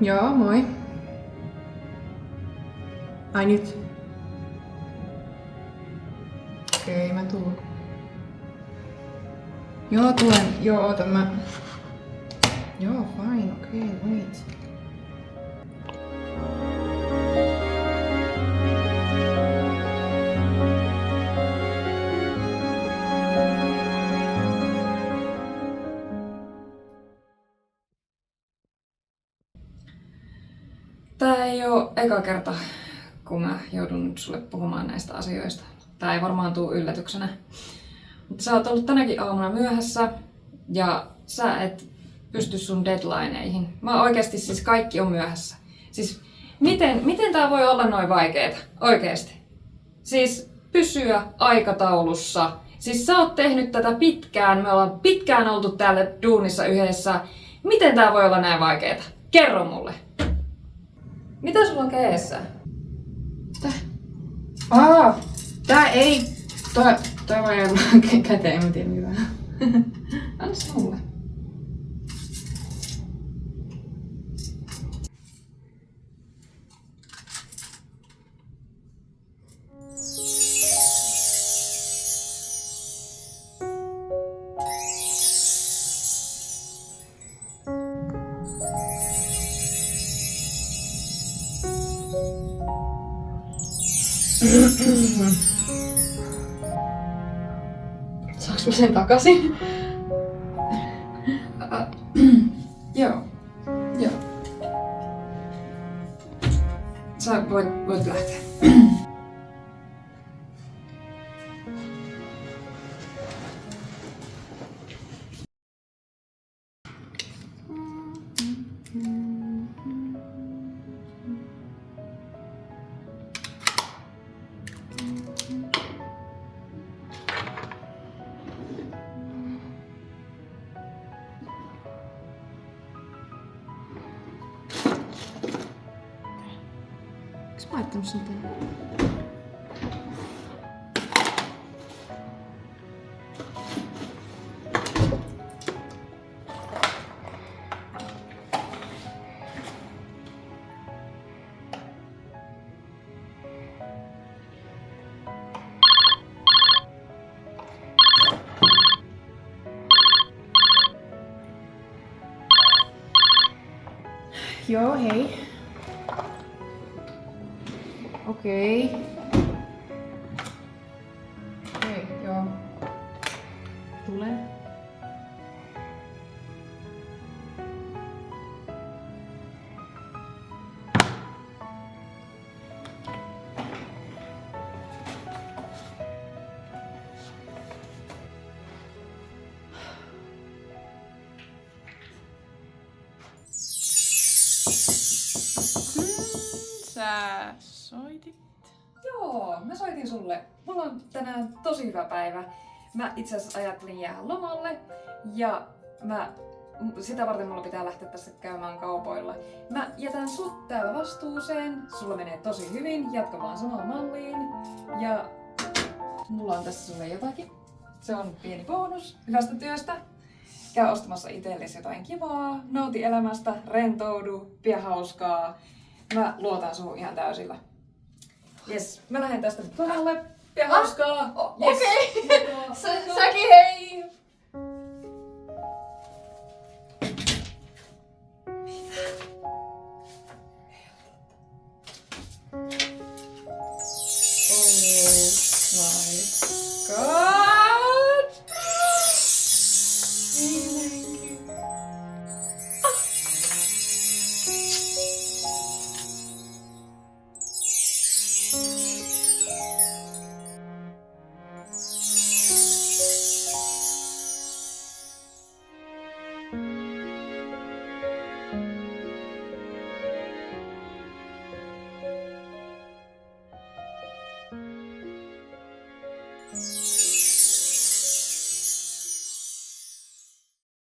Joo, moi. Ai nyt? Okei, mä tuun. Joo, tulen. Joo, oota mä... Joo, fine, okei, wait. Tää ei oo eka kerta, kun mä joudun nyt sulle puhumaan näistä asioista. Tää ei varmaan tuu yllätyksenä. Mutta sä oot ollut tänäkin aamuna myöhässä ja sä et pysty sun deadlineihin. Mä oikeesti siis kaikki on myöhässä. Siis miten tää voi olla noin vaikeeta? Oikeesti. Siis pysyä aikataulussa. Siis sä oot tehnyt tätä pitkään, me ollaan pitkään oltu täällä duunissa yhdessä. Miten tää voi olla näin vaikeeta? Kerro mulle. Mitä sulla on kädessä? Tää ei... Toi voi olla käteen, mä tiedän hyvää. Anna se mulle. Saaks mä sen takaisin? Joo. Sä voit lähteä. Onks mä laittanut sen tänne? Joo, hei. Okei. Okei, joo. Tulen. Sä soitit? Joo, mä soitin sulle. Mulla on tänään tosi hyvä päivä. Mä itse asiassa ajattelin jäädä lomalle ja sitä varten mulla pitää lähteä tässä käymään kaupoilla. Mä jätän sut täällä vastuuseen. Sulla menee tosi hyvin. Jatka vaan samaan malliin. Ja mulla on tässä sulle jotakin. Se on pieni bonus hyvästä työstä. Käy ostamassa itsellesi jotain kivaa. Nauti elämästä, rentoudu, pidä hauskaa. Mä luotan suhun ihan täysillä. Jes, mä lähden tästä nyt lomalle. Pidä hauskaa. Okei.